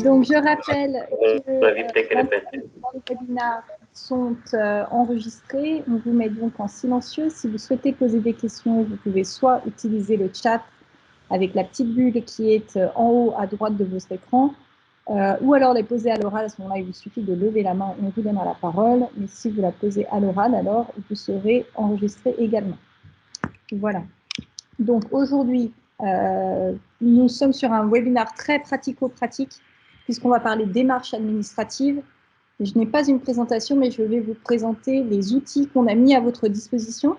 Donc, je rappelle que les webinaires sont enregistrés. On vous met donc en silencieux. Si vous souhaitez poser des questions, vous pouvez soit utiliser le chat avec la petite bulle qui est en haut à droite de votre écran, ou alors les poser à l'oral. À ce moment-là, il vous suffit de lever la main et on vous donnera la parole. Mais si vous la posez à l'oral, alors vous serez enregistré également. Voilà. Donc, aujourd'hui, nous sommes sur un webinaire très pratico-pratique puisqu'on va parler démarches administratives. Je n'ai pas une présentation, mais je vais vous présenter les outils qu'on a mis à votre disposition.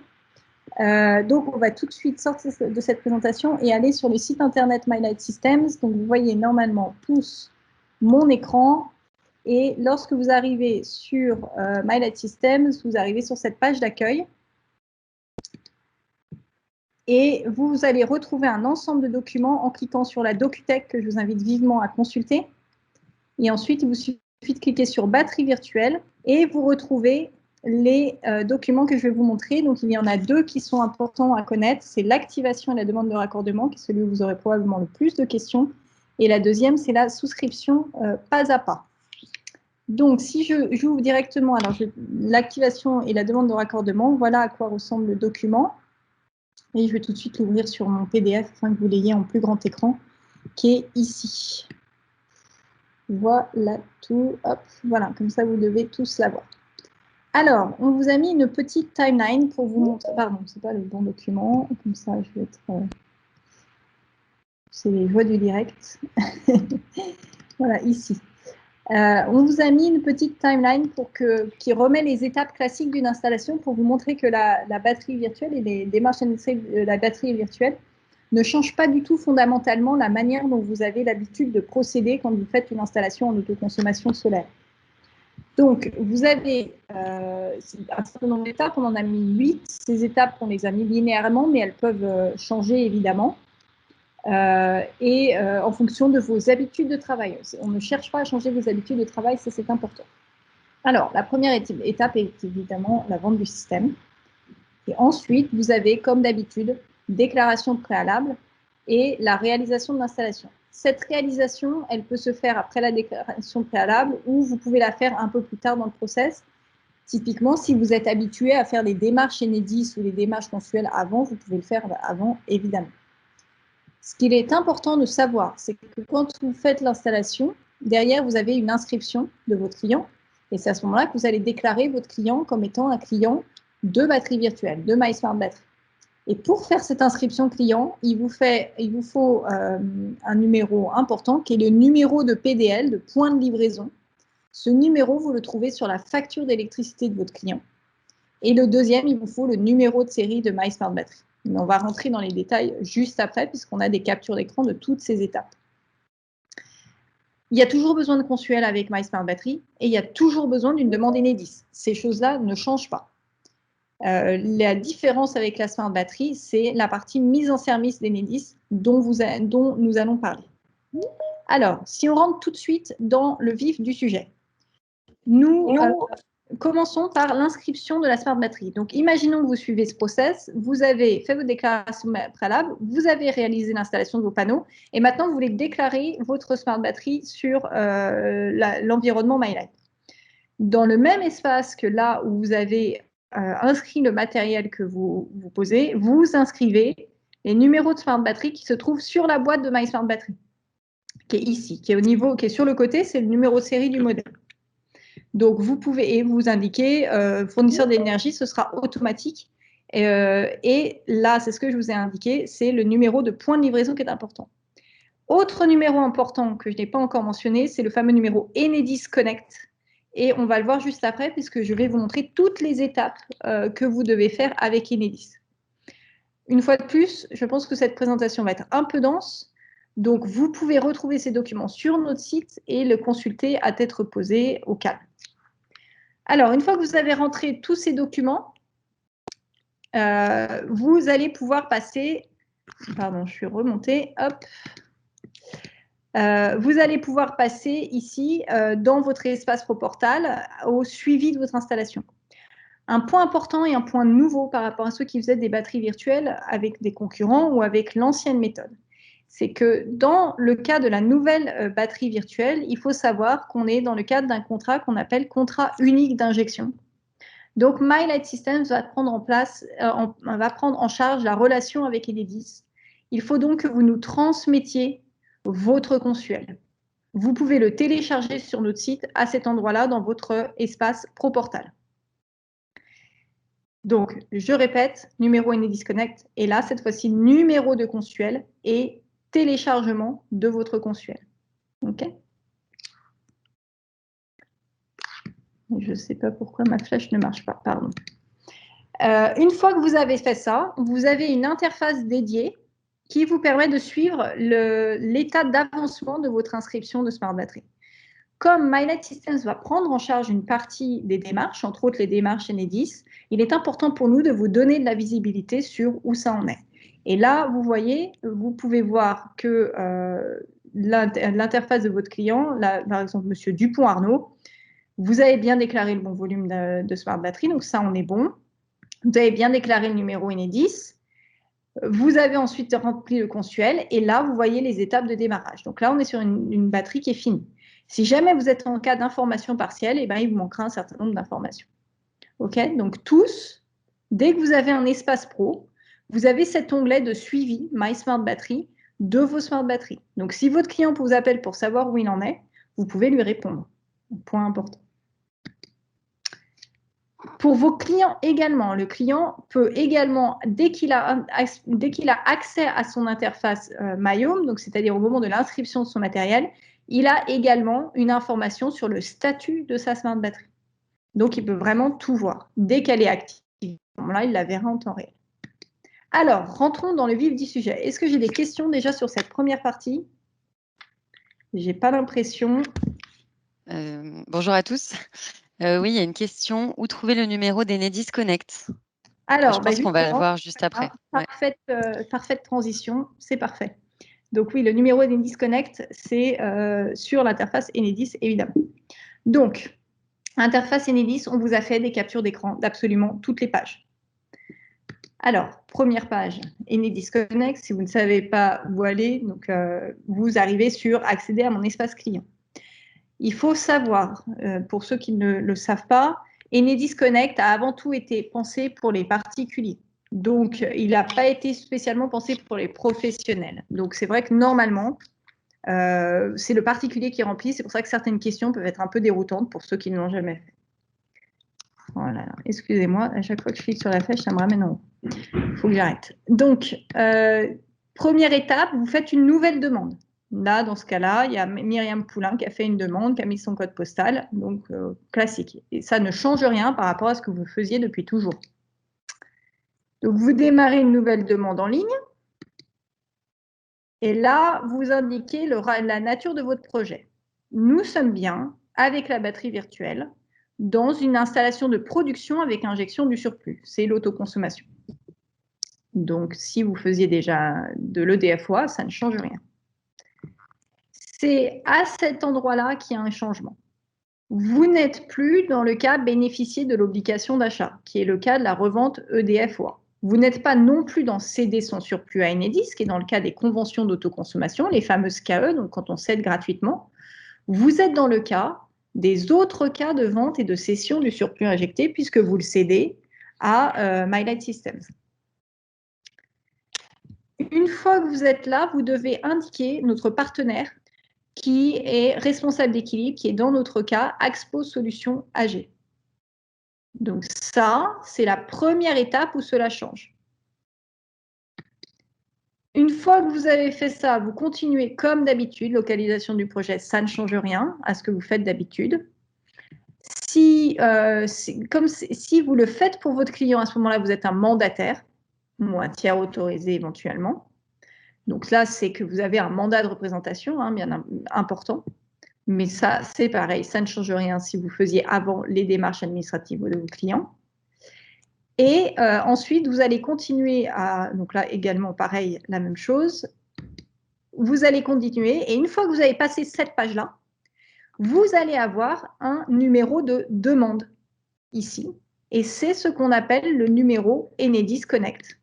Donc, on va tout de suite sortir de cette présentation et aller sur le site internet MyLight Systems. Donc, vous voyez normalement tous mon écran. Et lorsque vous arrivez sur MyLight Systems, vous arrivez sur cette page d'accueil. Et vous allez retrouver un ensemble de documents en cliquant sur la DocuTech que je vous invite vivement à consulter. Et ensuite, il vous suffit de cliquer sur batterie virtuelle et vous retrouvez les documents que je vais vous montrer. Donc, il y en a deux qui sont importants à connaître. C'est l'activation et la demande de raccordement, qui est celui où vous aurez probablement le plus de questions. Et la deuxième, c'est la souscription pas à pas. Donc, si j'ouvre directement l'activation et la demande de raccordement, voilà à quoi ressemble le document. Et je vais tout de suite l'ouvrir sur mon PDF afin que vous l'ayez en plus grand écran, qui est ici. Voilà tout. Hop, voilà, comme ça vous devez tous l'avoir. Alors, on vous a mis une petite timeline pour vous montrer. Pardon, ce n'est pas le bon document. Comme ça, je vais être. C'est les joies du direct. Voilà, ici. On vous a mis une petite timeline qui remet les étapes classiques d'une installation pour vous montrer que la batterie virtuelle et les démarches administratives de la batterie virtuelle ne changent pas du tout fondamentalement la manière dont vous avez l'habitude de procéder quand vous faites une installation en autoconsommation solaire. Donc, vous avez un certain nombre d'étapes, on en a mis 8. Ces étapes, on les a mis linéairement, mais elles peuvent changer évidemment. En fonction de vos habitudes de travail. On ne cherche pas à changer vos habitudes de travail, ça c'est important. Alors, la première étape est évidemment la vente du système. Et ensuite, vous avez, comme d'habitude, déclaration préalable et la réalisation de l'installation. Cette réalisation, elle peut se faire après la déclaration préalable ou vous pouvez la faire un peu plus tard dans le process. Typiquement, si vous êtes habitué à faire les démarches Enedis ou les démarches mensuelles avant, vous pouvez le faire avant, évidemment. Ce qu'il est important de savoir, c'est que quand vous faites l'installation, derrière, vous avez une inscription de votre client. Et c'est à ce moment-là que vous allez déclarer votre client comme étant un client de batterie virtuelle, de MySmartBattery. Et pour faire cette inscription client, il vous faut un numéro important qui est le numéro de PDL, de point de livraison. Ce numéro, vous le trouvez sur la facture d'électricité de votre client. Et le deuxième, il vous faut le numéro de série de MySmartBattery. Mais on va rentrer dans les détails juste après, puisqu'on a des captures d'écran de toutes ces étapes. Il y a toujours besoin de consuel avec MySmartBattery et il y a toujours besoin d'une demande Enedis. Ces choses-là ne changent pas. La différence avec la SmartBattery, c'est la partie mise en service d'Enedis dont nous allons parler. Alors, si on rentre tout de suite dans le vif du sujet, commençons par l'inscription de la SmartBattery. Donc, imaginons que vous suivez ce process, vous avez fait votre déclaration préalable, vous avez réalisé l'installation de vos panneaux, et maintenant, vous voulez déclarer votre SmartBattery sur l'environnement MyLight. Dans le même espace que là où vous avez inscrit le matériel que vous posez, vous inscrivez les numéros de SmartBattery qui se trouvent sur la boîte de MySmartBattery, qui est ici, qui est sur le côté, c'est le numéro de série du modèle. Donc, vous pouvez vous indiquer fournisseur d'énergie, ce sera automatique. Et là, c'est ce que je vous ai indiqué, c'est le numéro de point de livraison qui est important. Autre numéro important que je n'ai pas encore mentionné, c'est le fameux numéro Enedis Connect. Et on va le voir juste après, puisque je vais vous montrer toutes les étapes que vous devez faire avec Enedis. Une fois de plus, je pense que cette présentation va être un peu dense. Donc, vous pouvez retrouver ces documents sur notre site et le consulter à tête reposée au calme. Alors, une fois que vous avez rentré tous ces documents, vous allez pouvoir passer, pardon, je suis remontée, hop. Vous allez pouvoir passer ici, dans votre espace ProPortal, au suivi de votre installation. Un point important et un point nouveau par rapport à ceux qui faisaient des batteries virtuelles avec des concurrents ou avec l'ancienne méthode, c'est que dans le cas de la nouvelle batterie virtuelle, il faut savoir qu'on est dans le cadre d'un contrat qu'on appelle contrat unique d'injection. Donc, MyLight Systems va prendre en charge la relation avec Enedis. Il faut donc que vous nous transmettiez votre consuel. Vous pouvez le télécharger sur notre site à cet endroit-là dans votre espace ProPortal. Donc, je répète, numéro Enedis Connect, et là, cette fois-ci, numéro de consuel et téléchargement de votre consuel. OK ? Je ne sais pas pourquoi ma flèche ne marche pas, pardon. Une fois que vous avez fait ça, vous avez une interface dédiée qui vous permet de suivre l'état d'avancement de votre inscription de Smart Battery. Comme MyLight Systems va prendre en charge une partie des démarches, entre autres les démarches Enedis, il est important pour nous de vous donner de la visibilité sur où ça en est. Et là, vous voyez, vous pouvez voir que l'interface de votre client, là, par exemple, Monsieur Dupont-Arnaud, vous avez bien déclaré le bon volume de Smart Battery, donc ça, on est bon. Vous avez bien déclaré le numéro Enedis. Vous avez ensuite rempli le consuel et là, vous voyez les étapes de démarrage. Donc là, on est sur une batterie qui est finie. Si jamais vous êtes en cas d'information partielle, eh ben, il vous manquera un certain nombre d'informations. OK ? Donc tous, dès que vous avez un espace pro, vous avez cet onglet de suivi My Smart Battery de vos Smart Batteries. Donc si votre client vous appelle pour savoir où il en est, vous pouvez lui répondre. Point important. Pour vos clients également, le client peut également, dès qu'il a accès à son interface MyHome, donc c'est-à-dire au moment de l'inscription de son matériel, il a également une information sur le statut de sa Smart Battery. Donc, il peut vraiment tout voir. Dès qu'elle est active, là, il la verra en temps réel. Alors, rentrons dans le vif du sujet. Est-ce que j'ai des questions déjà sur cette première partie? J'ai pas l'impression. Bonjour à tous. Oui, il y a une question. Où trouver le numéro d'Enedis Connect? Alors, je pense qu'on va le voir juste après. Parfaite transition, c'est parfait. Donc oui, le numéro d'Enedis Connect, c'est sur l'interface Enedis, évidemment. Donc, interface Enedis, on vous a fait des captures d'écran d'absolument toutes les pages. Alors, première page, Enedis Connect. Si vous ne savez pas où aller, donc, vous arrivez sur « Accéder à mon espace client ». Il faut savoir, pour ceux qui ne le savent pas, Enedis Connect a avant tout été pensé pour les particuliers. Donc, il n'a pas été spécialement pensé pour les professionnels. Donc, c'est vrai que normalement, c'est le particulier qui remplit. C'est pour ça que certaines questions peuvent être un peu déroutantes pour ceux qui ne l'ont jamais fait. Voilà, excusez-moi, à chaque fois que je clique sur la flèche, ça me ramène en haut. Il faut que j'arrête. Donc, première étape, vous faites une nouvelle demande. Là, dans ce cas-là, il y a Myriam Poulain qui a fait une demande, qui a mis son code postal, donc classique. Et ça ne change rien par rapport à ce que vous faisiez depuis toujours. Donc, vous démarrez une nouvelle demande en ligne. Et là, vous indiquez la nature de votre projet. Nous sommes bien, avec la batterie virtuelle, dans une installation de production avec injection du surplus. C'est l'autoconsommation. Donc, si vous faisiez déjà de l'EDFOA, ça ne change rien. C'est à cet endroit-là qu'il y a un changement. Vous n'êtes plus dans le cas bénéficier de l'obligation d'achat, qui est le cas de la revente EDFOA. Vous n'êtes pas non plus dans céder son surplus à Enedis, qui est dans le cas des conventions d'autoconsommation, les fameuses KE, donc quand on cède gratuitement. Vous êtes dans le cas des autres cas de vente et de cession du surplus injecté, puisque vous le cédez à MyLight Systems. Une fois que vous êtes là, vous devez indiquer notre partenaire qui est responsable d'équilibre, qui est dans notre cas Axpo Solutions AG. Donc ça, c'est la première étape où cela change. Une fois que vous avez fait ça, vous continuez comme d'habitude, localisation du projet, ça ne change rien à ce que vous faites d'habitude. Si vous le faites pour votre client, à ce moment-là, vous êtes un mandataire, ou un tiers autorisé éventuellement. Donc là, c'est que vous avez un mandat de représentation, hein, bien important. Mais ça, c'est pareil, ça ne change rien si vous faisiez avant les démarches administratives de vos clients. Et ensuite, vous allez continuer à, donc là également pareil, la même chose. Vous allez continuer et une fois que vous avez passé cette page-là, vous allez avoir un numéro de demande ici. Et c'est ce qu'on appelle le numéro Enedis Connect.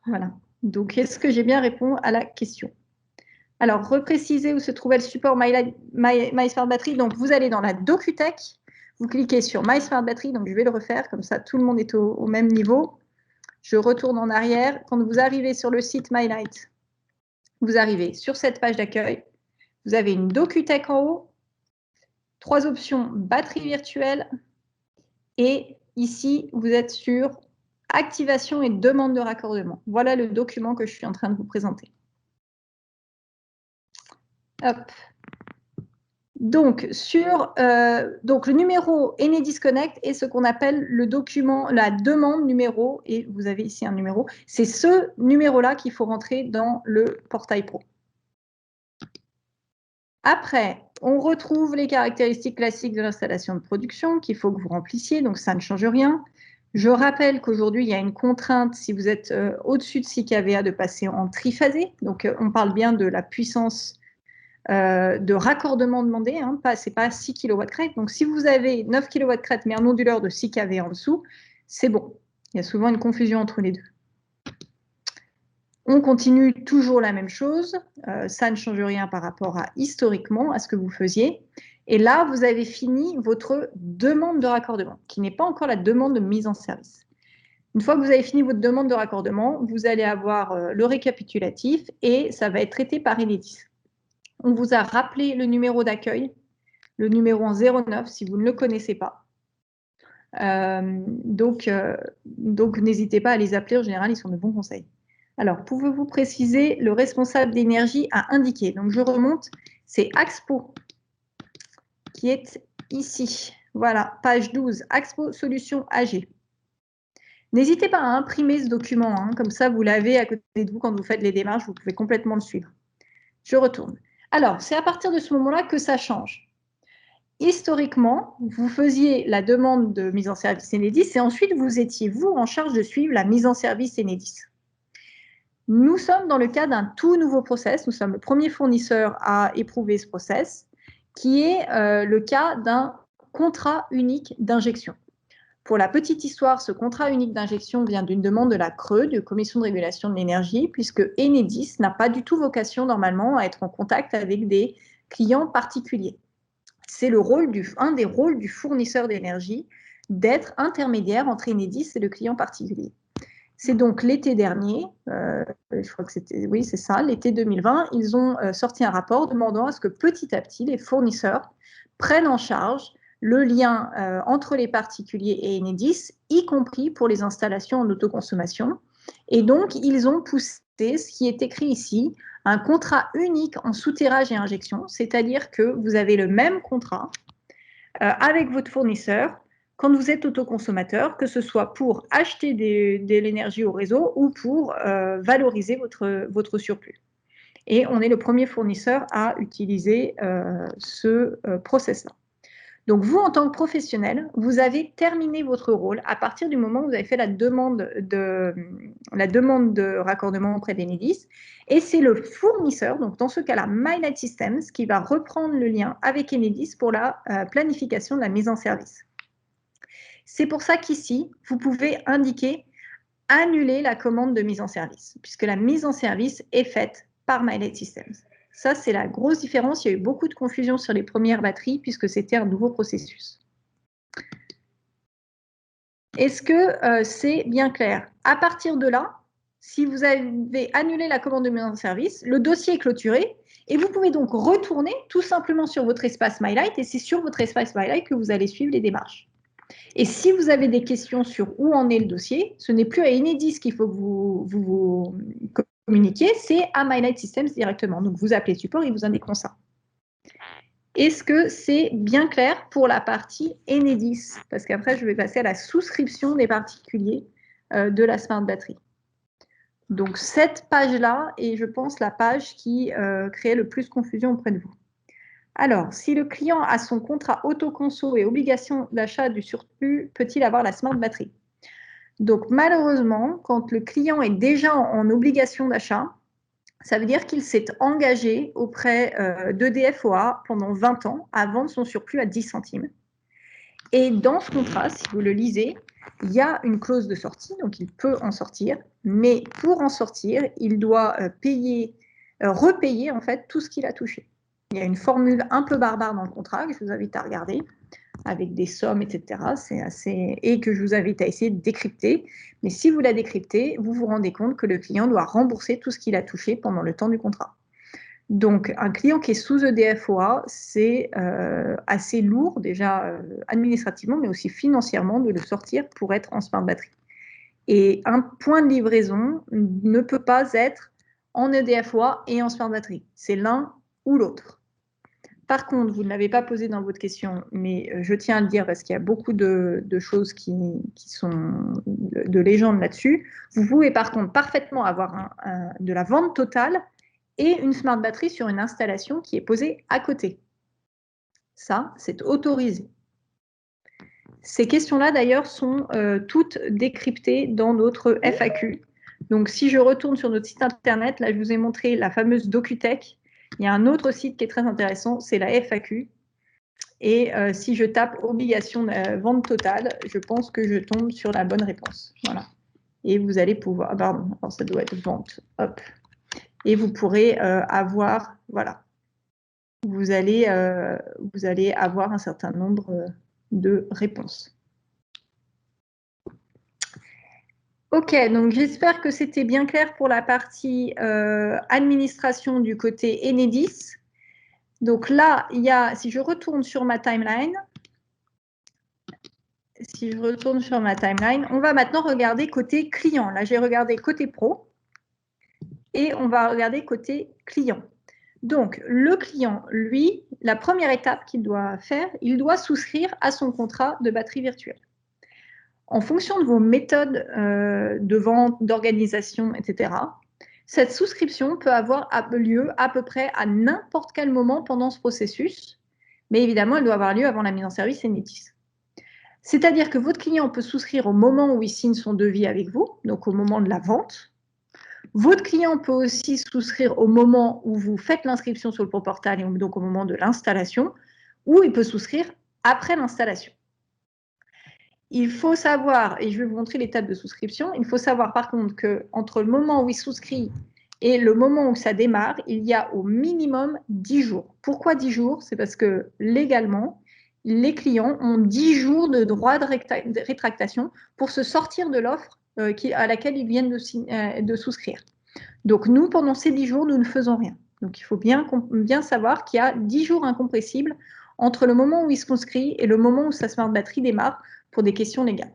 Voilà. Donc, est-ce que j'ai bien répondu à la question? Alors, repréciser où se trouvait le support My Smart Battery. Donc, vous allez dans la DocuTech, vous cliquez sur My Smart Battery. Donc, je vais le refaire, comme ça, tout le monde est au même niveau. Je retourne en arrière. Quand vous arrivez sur le site MyLight, vous arrivez sur cette page d'accueil. Vous avez une DocuTech en haut, 3 options batterie virtuelle. Et ici, vous êtes sur activation et demande de raccordement. Voilà le document que je suis en train de vous présenter. Hop. Donc, le numéro Enedis Connect est ce qu'on appelle le document, la demande numéro, et vous avez ici un numéro. C'est ce numéro-là qu'il faut rentrer dans le portail pro. Après, on retrouve les caractéristiques classiques de l'installation de production qu'il faut que vous remplissiez, donc ça ne change rien. Je rappelle qu'aujourd'hui, il y a une contrainte, si vous êtes au-dessus de 6 kVA, de passer en triphasé. Donc, on parle bien de la puissance de raccordement demandé, hein, ce n'est pas 6 kW/crête. Donc, si vous avez 9 kW/crête, mais un onduleur de 6 kV en dessous, c'est bon. Il y a souvent une confusion entre les deux. On continue toujours la même chose. Ça ne change rien par rapport à historiquement, à ce que vous faisiez. Et là, vous avez fini votre demande de raccordement, qui n'est pas encore la demande de mise en service. Une fois que vous avez fini votre demande de raccordement, vous allez avoir le récapitulatif et ça va être traité par Enedis. On vous a rappelé le numéro d'accueil, le numéro en 09 si vous ne le connaissez pas. Donc n'hésitez pas à les appeler, en général, ils sont de bons conseils. Alors, pouvez-vous préciser le responsable d'énergie à indiquer? Donc, je remonte, c'est Axpo qui est ici. Voilà, page 12, Axpo Solutions AG. N'hésitez pas à imprimer ce document, hein, comme ça, vous l'avez à côté de vous quand vous faites les démarches, vous pouvez complètement le suivre. Je retourne. Alors, c'est à partir de ce moment-là que ça change. Historiquement, vous faisiez la demande de mise en service Enedis et ensuite vous étiez, vous, en charge de suivre la mise en service Enedis. Nous sommes dans le cas d'un tout nouveau process. Nous sommes le premier fournisseur à éprouver ce process, qui est le cas d'un contrat unique d'injection. Pour la petite histoire, ce contrat unique d'injection vient d'une demande de la CRE, de Commission de régulation de l'énergie, puisque Enedis n'a pas du tout vocation normalement à être en contact avec des clients particuliers. C'est un des rôles du fournisseur d'énergie d'être intermédiaire entre Enedis et le client particulier. C'est donc l'été dernier, je crois que c'était, oui, c'est ça, l'été 2020, ils ont sorti un rapport demandant à ce que petit à petit, les fournisseurs prennent en charge le lien entre les particuliers et Enedis, y compris pour les installations en autoconsommation. Et donc, ils ont poussé ce qui est écrit ici, un contrat unique en souterrage et injection, c'est-à-dire que vous avez le même contrat avec votre fournisseur quand vous êtes autoconsommateur, que ce soit pour acheter de l'énergie au réseau ou pour valoriser votre surplus. Et on est le premier fournisseur à utiliser ce process-là. Donc, vous, en tant que professionnel, vous avez terminé votre rôle à partir du moment où vous avez fait la demande de raccordement auprès d'Enedis. Et c'est le fournisseur, donc dans ce cas-là, MyLight Systems, qui va reprendre le lien avec Enedis pour la planification de la mise en service. C'est pour ça qu'ici, vous pouvez indiquer « Annuler la commande de mise en service », puisque la mise en service est faite par MyLight Systems. Ça, c'est la grosse différence. Il y a eu beaucoup de confusion sur les premières batteries puisque c'était un nouveau processus. Est-ce que c'est bien clair? À partir de là, si vous avez annulé la commande de mise en service, le dossier est clôturé et vous pouvez donc retourner tout simplement sur votre espace MyLight et c'est sur votre espace MyLight que vous allez suivre les démarches. Et si vous avez des questions sur où en est le dossier, ce n'est plus à Enedis qu'il faut que vous communiquier, c'est à MyLight Systems directement. Donc, vous appelez support, ils vous indiqueront ça. Est-ce que c'est bien clair pour la partie Enedis? Parce qu'après, je vais passer à la souscription des particuliers de la Smart Battery. Donc, cette page-là est, je pense, la page qui crée le plus de confusion auprès de vous. Alors, si le client a son contrat autoconso et obligation d'achat du surplus, peut-il avoir la Smart Battery? Donc, malheureusement, quand le client est déjà en obligation d'achat, ça veut dire qu'il s'est engagé auprès d'EDF OA pendant 20 ans à vendre son surplus à 10 centimes. Et dans ce contrat, si vous le lisez, il y a une clause de sortie, donc il peut en sortir, mais pour en sortir, il doit repayer en fait tout ce qu'il a touché. Il y a une formule un peu barbare dans le contrat que je vous invite à regarder, avec des sommes, etc. Et que je vous invite à essayer de décrypter. Mais si vous la décryptez, vous vous rendez compte que le client doit rembourser tout ce qu'il a touché pendant le temps du contrat. Donc, un client qui est sous EDF-OA, c'est assez lourd, déjà administrativement, mais aussi financièrement, de le sortir pour être en smart battery. Et un point de livraison ne peut pas être en EDF-OA et en smart battery. C'est l'un ou l'autre. Par contre, vous ne l'avez pas posé dans votre question, mais je tiens à le dire parce qu'il y a beaucoup de choses qui sont de légendes là-dessus. Vous pouvez par contre parfaitement avoir de la vente totale et une smart battery sur une installation qui est posée à côté. Ça, c'est autorisé. Ces questions-là, d'ailleurs, sont toutes décryptées dans notre FAQ. Donc, si je retourne sur notre site internet, là, je vous ai montré la fameuse DocuTech. Il y a un autre site qui est très intéressant, c'est la FAQ. Et si je tape obligation de vente totale, je pense que je tombe sur la bonne réponse. Voilà. Et vous allez pouvoir, pardon, alors ça doit être vente, hop. Et vous pourrez avoir, voilà, vous allez avoir un certain nombre de réponses. Ok, donc j'espère que c'était bien clair pour la partie administration du côté Enedis. Donc là, il y a, si je retourne sur ma timeline, on va maintenant regarder côté client. Là, j'ai regardé côté pro et on va regarder côté client. Donc, le client, lui, la première étape qu'il doit faire, il doit souscrire à son contrat de batterie virtuelle. En fonction de vos méthodes de vente, d'organisation, etc., cette souscription peut avoir lieu à peu près à n'importe quel moment pendant ce processus, mais évidemment, elle doit avoir lieu avant la mise en service Enedis. C'est-à-dire que votre client peut souscrire au moment où il signe son devis avec vous, donc au moment de la vente. Votre client peut aussi souscrire au moment où vous faites l'inscription sur le portal, et donc au moment de l'installation, ou il peut souscrire après l'installation. Il faut savoir, et je vais vous montrer l'étape de souscription, il faut savoir par contre qu'entre le moment où il souscrit et le moment où ça démarre, il y a au minimum 10 jours. Pourquoi 10 jours? C'est parce que légalement, les clients ont 10 jours de droit de rétractation pour se sortir de l'offre à laquelle ils viennent de souscrire. Donc nous, pendant ces 10 jours, nous ne faisons rien. Donc il faut bien savoir qu'il y a 10 jours incompressibles entre le moment où il se souscrit et le moment où sa smart battery démarre pour des questions légales.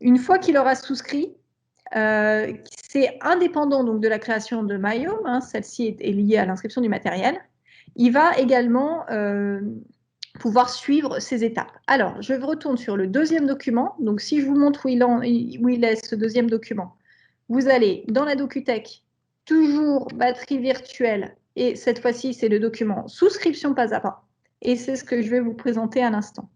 Une fois qu'il aura souscrit, c'est indépendant donc de la création de Myhome, hein, celle-ci est liée à l'inscription du matériel. Il va également pouvoir suivre ces étapes. Alors, je retourne sur le deuxième document. Donc, si je vous montre où il est ce deuxième document, vous allez dans la DocuTech, toujours batterie virtuelle, et cette fois-ci, c'est le document souscription pas à pas. Et c'est ce que je vais vous présenter à l'instant.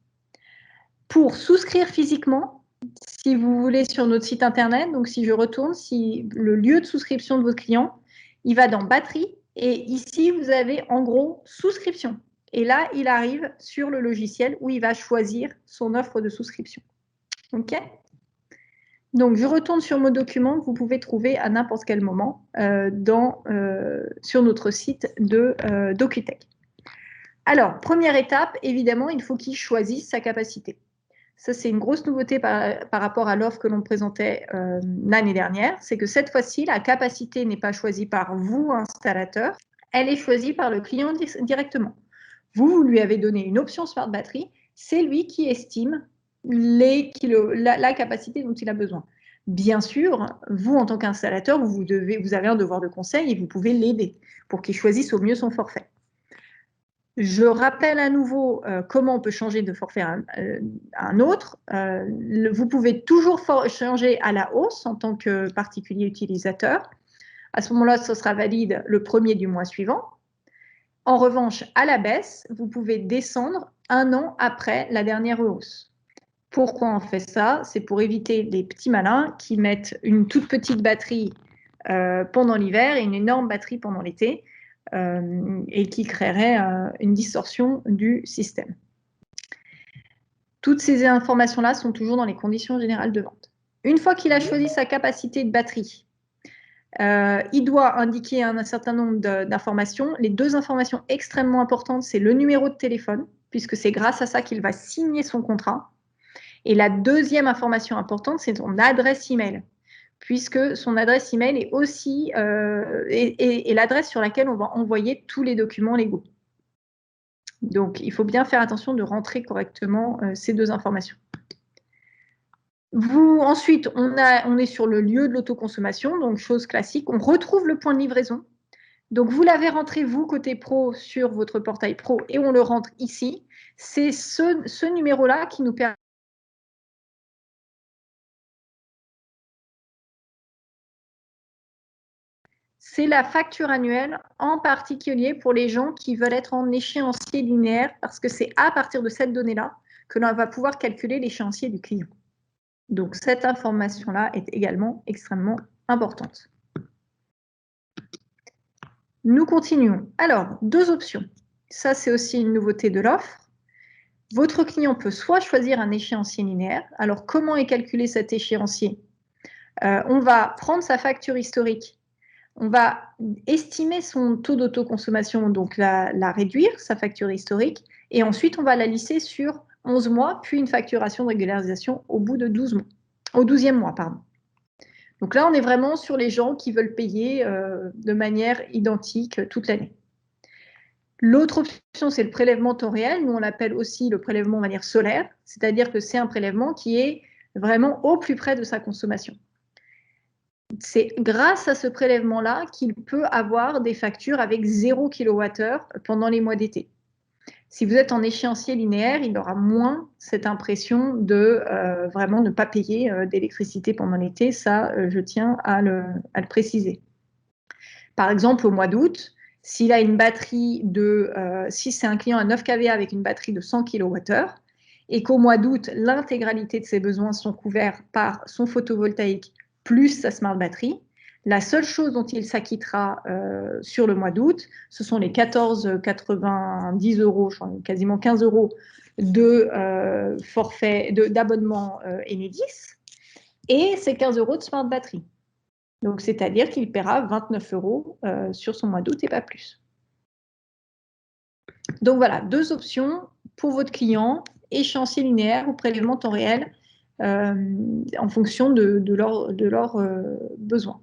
Pour souscrire physiquement, si vous voulez sur notre site internet, donc si je retourne, si le lieu de souscription de votre client, il va dans batterie et ici vous avez en gros souscription. Et là, il arrive sur le logiciel où il va choisir son offre de souscription. OK ? Donc, je retourne sur mon document que vous pouvez trouver à n'importe quel moment sur notre site de DocuTech. Alors, première étape, évidemment, il faut qu'il choisisse sa capacité. Ça, c'est une grosse nouveauté par rapport à l'offre que l'on présentait l'année dernière. C'est que cette fois-ci, la capacité n'est pas choisie par vous, installateur, elle est choisie par le client directement. Vous lui avez donné une option Smart Battery, c'est lui qui estime la capacité dont il a besoin. Bien sûr, vous, en tant qu'installateur, vous avez un devoir de conseil et vous pouvez l'aider pour qu'il choisisse au mieux son forfait. Je rappelle à nouveau comment on peut changer de forfait à un autre. Vous pouvez toujours changer à la hausse en tant que particulier utilisateur. À ce moment-là, ce sera valide le premier du mois suivant. En revanche, à la baisse, vous pouvez descendre 1 an après la dernière hausse. Pourquoi on fait ça? C'est pour éviter les petits malins qui mettent une toute petite batterie pendant l'hiver et une énorme batterie pendant l'été. Et qui créerait une distorsion du système. Toutes ces informations-là sont toujours dans les conditions générales de vente. Une fois qu'il a choisi sa capacité de batterie, il doit indiquer un certain nombre d'informations. Les 2 informations extrêmement importantes, c'est le numéro de téléphone, puisque c'est grâce à ça qu'il va signer son contrat. Et la 2e information importante, c'est son adresse email, puisque son adresse email est aussi l'adresse sur laquelle on va envoyer tous les documents légaux. Donc, il faut bien faire attention de rentrer correctement ces 2 informations. Ensuite, on est sur le lieu de l'autoconsommation, donc chose classique. On retrouve le point de livraison. Donc, vous l'avez rentré, vous, côté pro, sur votre portail pro, et on le rentre ici. C'est ce numéro-là qui nous permet. C'est la facture annuelle, en particulier pour les gens qui veulent être en échéancier linéaire, parce que c'est à partir de cette donnée-là que l'on va pouvoir calculer l'échéancier du client. Donc, cette information-là est également extrêmement importante. Nous continuons. Alors, 2 options. Ça, c'est aussi une nouveauté de l'offre. Votre client peut soit choisir un échéancier linéaire. Alors, comment est calculé cet échéancier? On va prendre sa facture historique. On va estimer son taux d'autoconsommation, donc la réduire, sa facture historique, et ensuite on va la lisser sur 11 mois, puis une facturation de régularisation au bout de 12 mois, au 12e mois, pardon. Donc là, on est vraiment sur les gens qui veulent payer de manière identique toute l'année. L'autre option, c'est le prélèvement temps réel. Nous, on l'appelle aussi le prélèvement de manière solaire, c'est-à-dire que c'est un prélèvement qui est vraiment au plus près de sa consommation. C'est grâce à ce prélèvement-là qu'il peut avoir des factures avec 0 kWh pendant les mois d'été. Si vous êtes en échéancier linéaire, il aura moins cette impression de vraiment ne pas payer d'électricité pendant l'été. Ça, je tiens à le préciser. Par exemple, au mois d'août, s'il a une batterie si c'est un client à 9 kVA avec une batterie de 100 kWh, et qu'au mois d'août, l'intégralité de ses besoins sont couverts par son photovoltaïque plus sa smart battery, la seule chose dont il s'acquittera sur le mois d'août, ce sont les 14,90 €, quasiment 15 € de forfait d'abonnement Enedis, et ces 15 € de smart battery. Donc, c'est-à-dire qu'il paiera 29 € sur son mois d'août et pas plus. Donc voilà, 2 options pour votre client, échéancier linéaire ou prélèvement temps réel, en fonction de leurs besoins.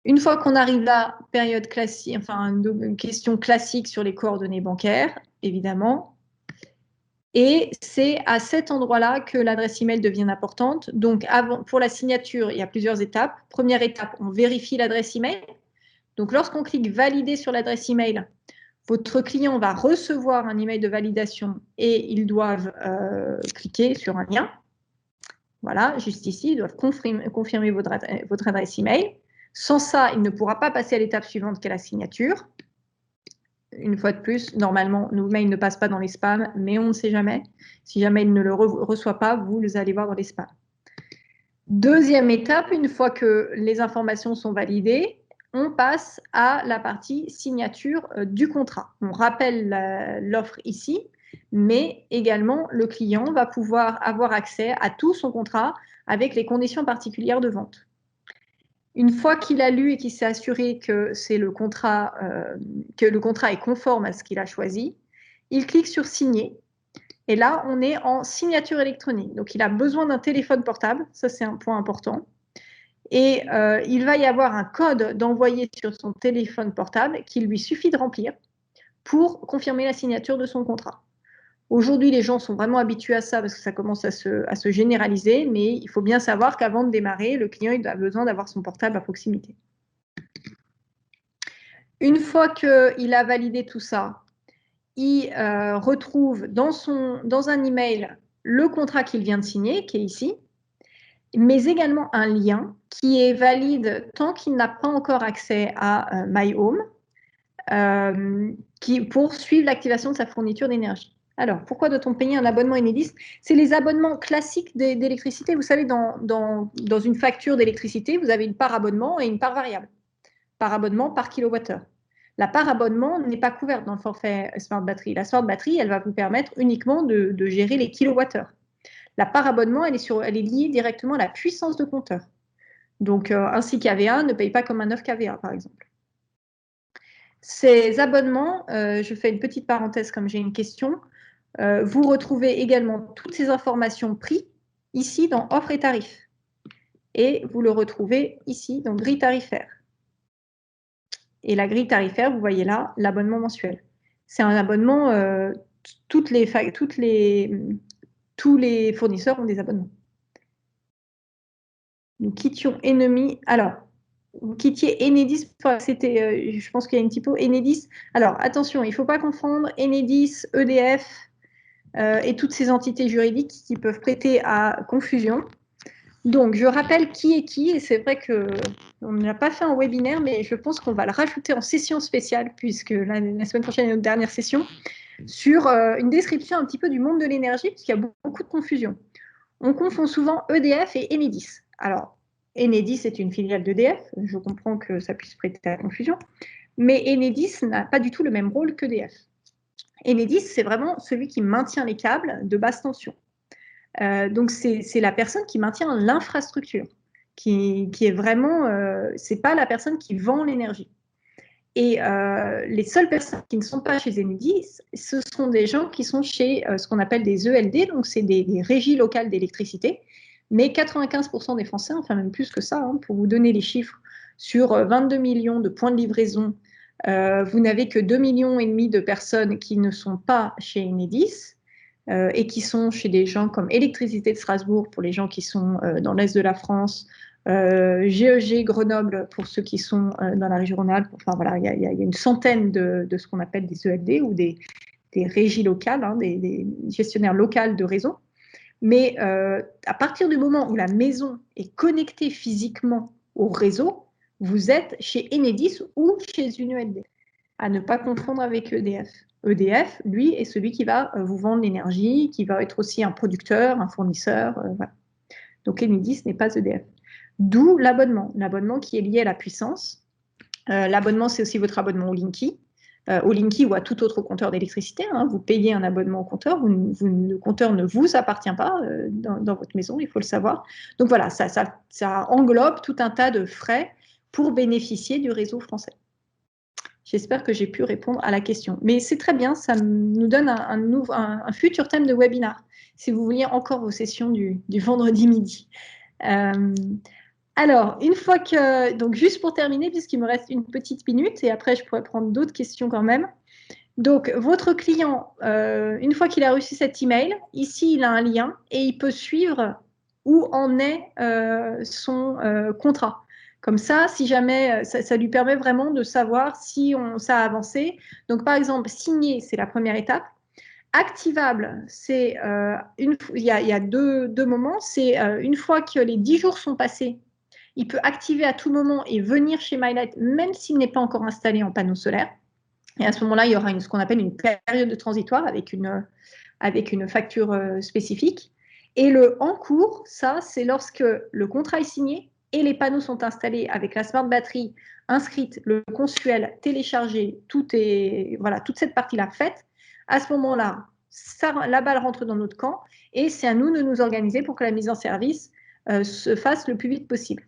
Une fois qu'on arrive là, période classique, enfin une question classique sur les coordonnées bancaires, évidemment. Et c'est à cet endroit-là que l'adresse email devient importante. Donc, pour la signature, il y a plusieurs étapes. Première étape, on vérifie l'adresse email. Donc, lorsqu'on clique valider sur l'adresse email, votre client va recevoir un email de validation et ils doivent cliquer sur un lien. Voilà, juste ici, ils doivent confirmer votre adresse email. Sans ça, il ne pourra pas passer à l'étape suivante qui est la signature. Une fois de plus, normalement, nos mails ne passent pas dans les spams, mais on ne sait jamais. Si jamais il ne le reçoit pas, vous les allez voir dans les spams. Deuxième étape, une fois que les informations sont validées, on passe à la partie signature du contrat. On rappelle l'offre ici, mais également le client va pouvoir avoir accès à tout son contrat avec les conditions particulières de vente. Une fois qu'il a lu et qu'il s'est assuré que le contrat est conforme à ce qu'il a choisi, il clique sur signer. Et là, on est en signature électronique. Donc, il a besoin d'un téléphone portable. Ça, c'est un point important. Et il va y avoir un code d'envoyer sur son téléphone portable qu'il lui suffit de remplir pour confirmer la signature de son contrat. Aujourd'hui, les gens sont vraiment habitués à ça parce que ça commence à se généraliser, mais il faut bien savoir qu'avant de démarrer, le client il a besoin d'avoir son portable à proximité. Une fois qu'il a validé tout ça, il retrouve dans un email le contrat qu'il vient de signer, qui est ici, mais également un lien qui est valide tant qu'il n'a pas encore accès à My Home, pour suivre l'activation de sa fourniture d'énergie. Alors, pourquoi doit-on payer un abonnement Enedis? C'est les abonnements classiques d'électricité. Vous savez, dans une facture d'électricité, vous avez une part abonnement et une part variable. Par abonnement, par kilowattheure. La part abonnement n'est pas couverte dans le forfait Smart Battery. La Smart Battery, elle va vous permettre uniquement de gérer les kilowattheures. La part abonnement, elle est liée directement à la puissance de compteur. Donc, un 6 kVA ne paye pas comme un 9 kVA, par exemple. Ces abonnements, je fais une petite parenthèse comme j'ai une question, vous retrouvez également toutes ces informations prix ici dans offre et tarifs. Et vous le retrouvez ici dans grille tarifaire. Et la grille tarifaire, vous voyez là, l'abonnement mensuel. C'est un abonnement, tous les fournisseurs ont des abonnements. Nous quittions Ennemi. Alors, vous quittiez Enedis, je pense qu'il y a une typo, Enedis. Alors, attention, il ne faut pas confondre Enedis, EDF et toutes ces entités juridiques qui peuvent prêter à confusion. Donc, je rappelle qui est qui, et c'est vrai qu'on ne l'a pas fait en webinaire, mais je pense qu'on va le rajouter en session spéciale, puisque la semaine prochaine est notre dernière session, sur une description un petit peu du monde de l'énergie, puisqu'il y a beaucoup de confusion. On confond souvent EDF et Enedis. Alors, Enedis est une filiale d'EDF, je comprends que ça puisse prêter à confusion, mais Enedis n'a pas du tout le même rôle qu'EDF. Enedis, c'est vraiment celui qui maintient les câbles de basse tension. Donc, c'est la personne qui maintient l'infrastructure, qui est vraiment, c'est pas la personne qui vend l'énergie. Et les seules personnes qui ne sont pas chez Enedis, ce sont des gens qui sont chez ce qu'on appelle des ELD, donc c'est des régies locales d'électricité. Mais 95% des Français, enfin même plus que ça, hein, pour vous donner les chiffres, sur 22 millions de points de livraison, vous n'avez que 2,5 millions de personnes qui ne sont pas chez Enedis. Et qui sont chez des gens comme Électricité de Strasbourg pour les gens qui sont dans l'Est de la France, GEG Grenoble pour ceux qui sont dans la région Rhône-Alpes. Enfin voilà, il y a une centaine de ce qu'on appelle des ELD ou des régies locales, hein, des gestionnaires locaux de réseau. Mais à partir du moment où la maison est connectée physiquement au réseau, vous êtes chez Enedis ou chez une ELD, à ne pas confondre avec EDF. EDF, lui, est celui qui va vous vendre l'énergie, qui va être aussi un producteur, un fournisseur. Voilà. Donc Enedis n'est pas EDF. D'où l'abonnement. L'abonnement qui est lié à la puissance. L'abonnement, c'est aussi votre abonnement au Linky. Au Linky ou à tout autre compteur d'électricité. Hein. Vous payez un abonnement au compteur. Le compteur ne vous appartient pas dans votre maison, il faut le savoir. Donc voilà, ça englobe tout un tas de frais pour bénéficier du réseau français. J'espère que j'ai pu répondre à la question. Mais c'est très bien, ça nous donne un futur thème de webinar, si vous vouliez encore vos sessions du vendredi midi. Alors, une fois que... Donc, juste pour terminer, puisqu'il me reste une petite minute, et après, je pourrais prendre d'autres questions quand même. Donc, votre client, une fois qu'il a reçu cet email, ici, il a un lien, et il peut suivre où en est son contrat. Comme ça, si jamais, ça lui permet vraiment de savoir si ça a avancé. Donc, par exemple, signer, c'est la première étape. Activable, c'est il y a deux moments. C'est une fois que les 10 jours sont passés, il peut activer à tout moment et venir chez MyLight, même s'il n'est pas encore installé en panneau solaire. Et à ce moment-là, il y aura ce qu'on appelle une période de transitoire avec une facture spécifique. Et le en cours, ça, c'est lorsque le contrat est signé et les panneaux sont installés avec la Smart Battery inscrite, le consuel téléchargé, toute cette partie-là faite. À ce moment-là, la balle rentre dans notre camp et c'est à nous de nous organiser pour que la mise en service se fasse le plus vite possible.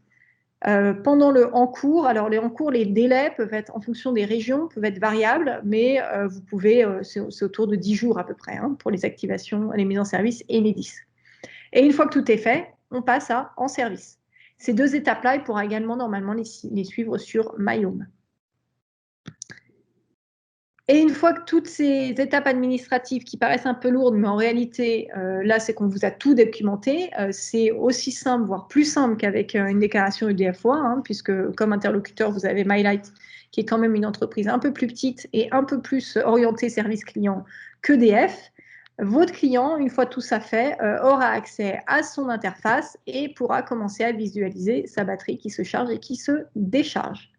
Pendant le en cours, alors les en cours, les délais peuvent être, en fonction des régions, peuvent être variables, mais vous pouvez, c'est autour de 10 jours à peu près hein, pour les activations, les mises en service et les 10. Et une fois que tout est fait, on passe à en service. Ces deux étapes-là, il pourra également normalement les suivre sur MyHome. Et une fois que toutes ces étapes administratives qui paraissent un peu lourdes, mais en réalité, là, c'est qu'on vous a tout documenté, c'est aussi simple, voire plus simple qu'avec une déclaration UDFOA, hein, puisque comme interlocuteur, vous avez MyLight, qui est quand même une entreprise un peu plus petite et un peu plus orientée service client qu'EDF. Votre client, une fois tout ça fait, aura accès à son interface et pourra commencer à visualiser sa batterie qui se charge et qui se décharge.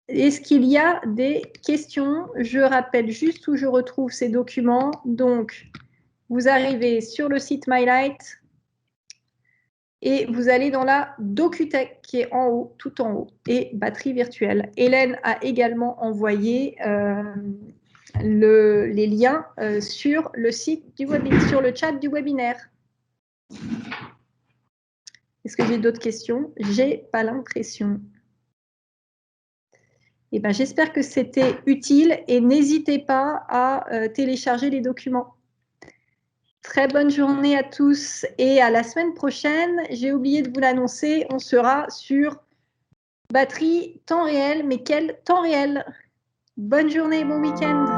Est-ce qu'il y a des questions? Je rappelle juste où je retrouve ces documents. Donc, vous arrivez sur le site MyLight. Et vous allez dans la DocuTech qui est en haut, tout en haut, et batterie virtuelle. Hélène a également envoyé les liens sur le site du webinaire, sur le chat du webinaire. Est-ce que j'ai d'autres questions? J'ai pas l'impression. Eh ben, j'espère que c'était utile et n'hésitez pas à télécharger les documents. Très bonne journée à tous et à la semaine prochaine. J'ai oublié de vous l'annoncer, on sera sur batterie temps réel, mais quel temps réel? Bonne journée, bon week-end.